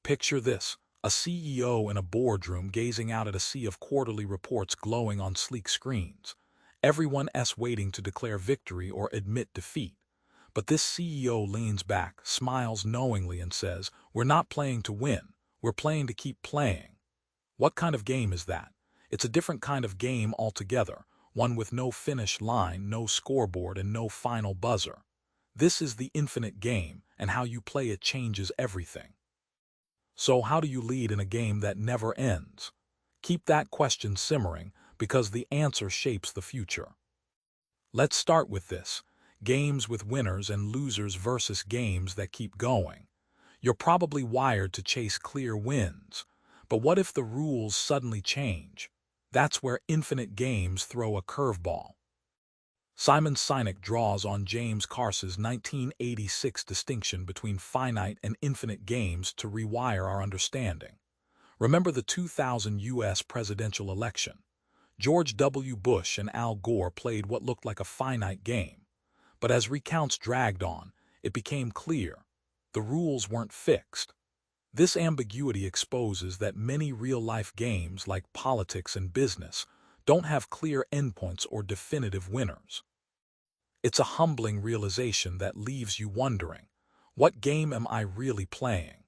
Picture this, a CEO in a boardroom gazing out at a sea of quarterly reports glowing on sleek screens. Everyone waiting to declare victory or admit defeat. But this CEO leans back, smiles knowingly and says, "We're not playing to win, we're playing to keep playing." What kind of game is that? It's a different kind of game altogether, one with no finish line, no scoreboard, and no final buzzer. This is the infinite game, and how you play it changes everything. So how do you lead in a game that never ends? Keep that question simmering, because the answer shapes the future. Let's start with this. Games with winners and losers versus games that keep going. You're probably wired to chase clear wins. But what if the rules suddenly change? That's where infinite games throw a curveball. Simon Sinek draws on James Carson's 1986 distinction between finite and infinite games to rewire our understanding. Remember the 2000 U.S. presidential election. George W. Bush and Al Gore played what looked like a finite game. But as recounts dragged on, it became clear. The rules weren't fixed. This ambiguity exposes that many real-life games like politics and business don't have clear endpoints or definitive winners. It's a humbling realization that leaves you wondering, what game am I really playing?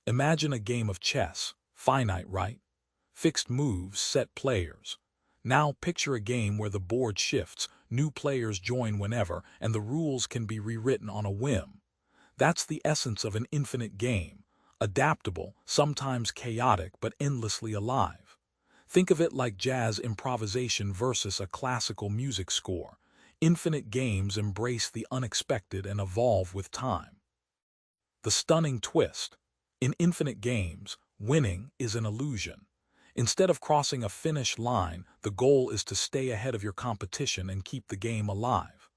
Imagine a game of chess, finite, right? Fixed moves, set players. Now picture a game where the board shifts, new players join whenever, and the rules can be rewritten on a whim. That's the essence of an infinite game, adaptable, sometimes chaotic, but endlessly alive. Think of it like jazz improvisation versus a classical music score. Infinite games embrace the unexpected and evolve with time. The stunning twist. In infinite games, winning is an illusion. Instead of crossing a finish line, the goal is to stay ahead of your competition and keep the game alive.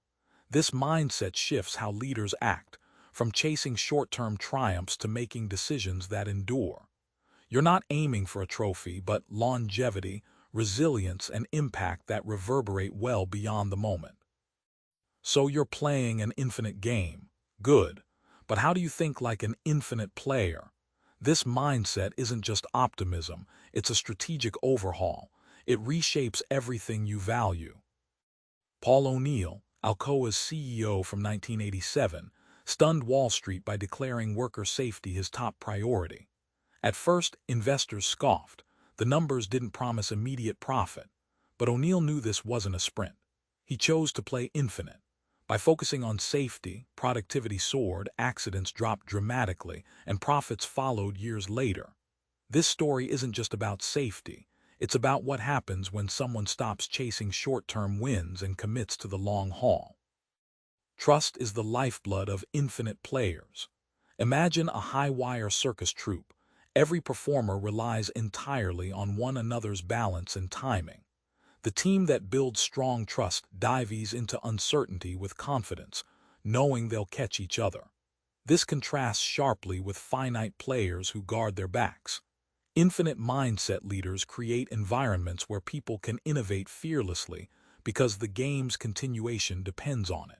This mindset shifts how leaders act, from chasing short-term triumphs to making decisions that endure. You're not aiming for a trophy, but longevity, resilience, and impact that reverberate well beyond the moment. So you're playing an infinite game. Good. But how do you think like an infinite player? This mindset isn't just optimism, it's a strategic overhaul. It reshapes everything you value. Paul O'Neill, Alcoa's CEO from 1987, stunned Wall Street by declaring worker safety his top priority. At first, investors scoffed. The numbers didn't promise immediate profit. But O'Neill knew this wasn't a sprint. He chose to play infinite. By focusing on safety, productivity soared, accidents dropped dramatically, and profits followed years later. This story isn't just about safety. It's about what happens when someone stops chasing short-term wins and commits to the long haul. Trust is the lifeblood of infinite players. Imagine a high-wire circus troupe. Every performer relies entirely on one another's balance and timing. The team that builds strong trust dives into uncertainty with confidence, knowing they'll catch each other. This contrasts sharply with finite players who guard their backs. Infinite mindset leaders create environments where people can innovate fearlessly because the game's continuation depends on it.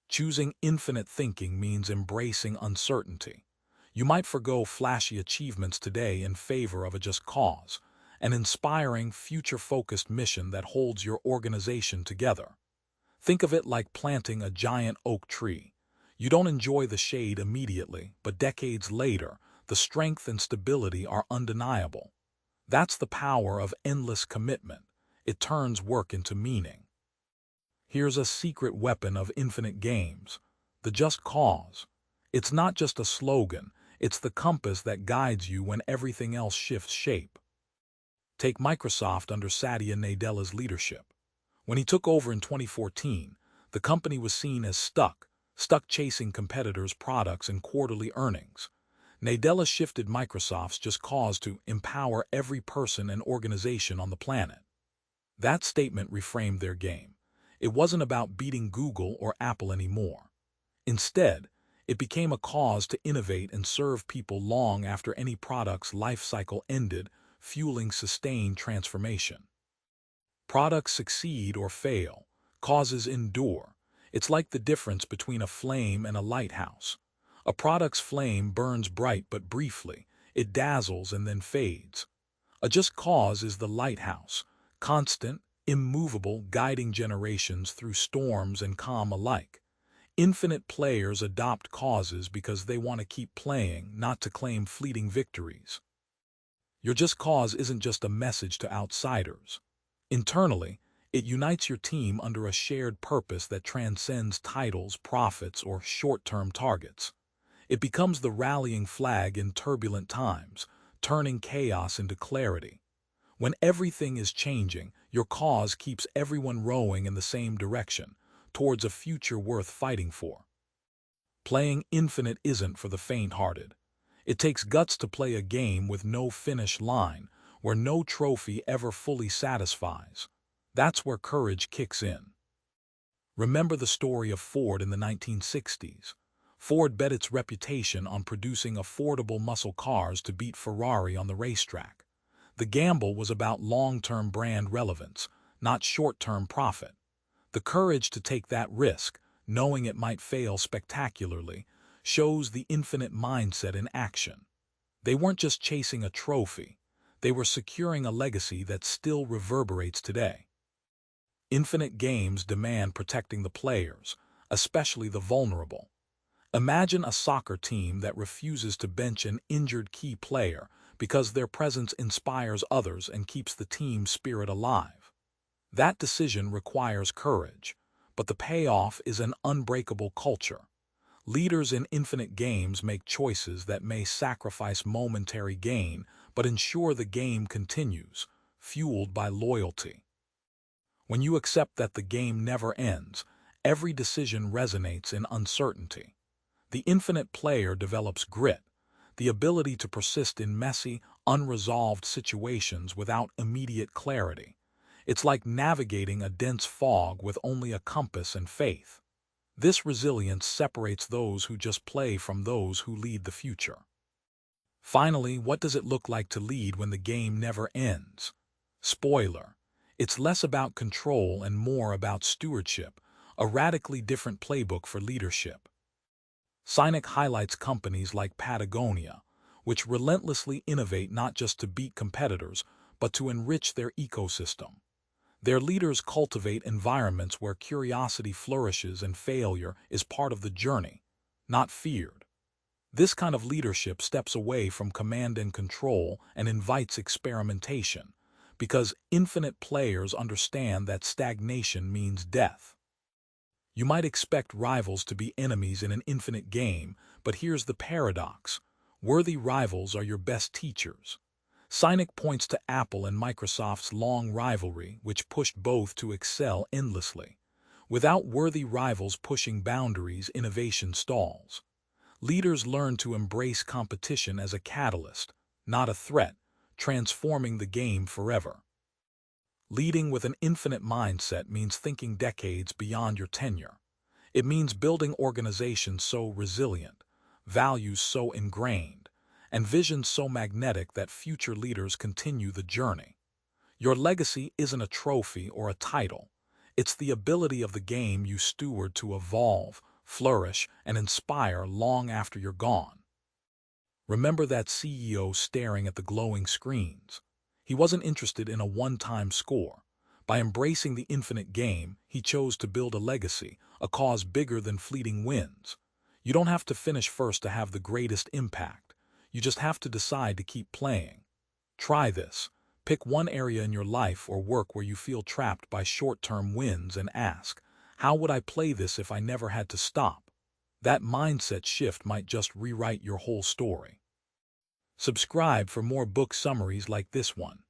Choosing infinite thinking means embracing uncertainty. You might forgo flashy achievements today in favor of a just cause, an inspiring, future-focused mission that holds your organization together. Think of it like planting a giant oak tree. You don't enjoy the shade immediately, but decades later, the strength and stability are undeniable. That's the power of endless commitment. It turns work into meaning. Here's a secret weapon of infinite games: the just cause. It's not just a slogan, it's the compass that guides you when everything else shifts shape. Take Microsoft under Satya Nadella's leadership. When he took over in 2014, the company was seen as stuck chasing competitors' products and quarterly earnings. Nadella shifted Microsoft's just cause to empower every person and organization on the planet. That statement reframed their game. It wasn't about beating Google or Apple anymore. Instead, it became a cause to innovate and serve people long after any product's life cycle ended, fueling sustained transformation. Products succeed or fail. Causes endure. It's like the difference between a flame and a lighthouse. A product's flame burns bright but briefly. It dazzles and then fades. A just cause is the lighthouse, constant, immovable, guiding generations through storms and calm alike. Infinite players adopt causes because they want to keep playing, not to claim fleeting victories. Your just cause isn't just a message to outsiders. Internally, it unites your team under a shared purpose that transcends titles, profits, or short-term targets. It becomes the rallying flag in turbulent times, turning chaos into clarity. When everything is changing, your cause keeps everyone rowing in the same direction, towards a future worth fighting for. Playing infinite isn't for the faint-hearted. It takes guts to play a game with no finish line, where no trophy ever fully satisfies. That's where courage kicks in. Remember the story of Ford in the 1960s. Ford bet its reputation on producing affordable muscle cars to beat Ferrari on the racetrack. The gamble was about long-term brand relevance, not short-term profit. The courage to take that risk, knowing it might fail spectacularly, shows the infinite mindset in action. They weren't just chasing a trophy. They were securing a legacy that still reverberates today. Infinite games demand protecting the players, especially the vulnerable. Imagine a soccer team that refuses to bench an injured key player because their presence inspires others and keeps the team spirit alive. That decision requires courage, but the payoff is an unbreakable culture. Leaders in infinite games make choices that may sacrifice momentary gain but ensure the game continues, fueled by loyalty. When you accept that the game never ends, every decision resonates in uncertainty. The infinite player develops grit, the ability to persist in messy, unresolved situations without immediate clarity. It's like navigating a dense fog with only a compass and faith. This resilience separates those who just play from those who lead the future. Finally, what does it look like to lead when the game never ends? Spoiler: it's less about control and more about stewardship, a radically different playbook for leadership. Sinek highlights companies like Patagonia, which relentlessly innovate not just to beat competitors, but to enrich their ecosystem. Their leaders cultivate environments where curiosity flourishes and failure is part of the journey, not feared. This kind of leadership steps away from command and control and invites experimentation, because infinite players understand that stagnation means death. You might expect rivals to be enemies in an infinite game, but here's the paradox: worthy rivals are your best teachers. Sinek points to Apple and Microsoft's long rivalry, which pushed both to excel endlessly. Without worthy rivals pushing boundaries, innovation stalls. Leaders learn to embrace competition as a catalyst, not a threat, transforming the game forever. Leading with an infinite mindset means thinking decades beyond your tenure. It means building organizations so resilient, values so ingrained, and visions so magnetic that future leaders continue the journey. Your legacy isn't a trophy or a title. It's the ability of the game you steward to evolve, flourish, and inspire long after you're gone. Remember that CEO staring at the glowing screens. He wasn't interested in a one-time score. By embracing the infinite game, he chose to build a legacy, a cause bigger than fleeting wins. You don't have to finish first to have the greatest impact. You just have to decide to keep playing. Try this. Pick one area in your life or work where you feel trapped by short-term wins and ask, how would I play this if I never had to stop? That mindset shift might just rewrite your whole story. Subscribe for more book summaries like this one.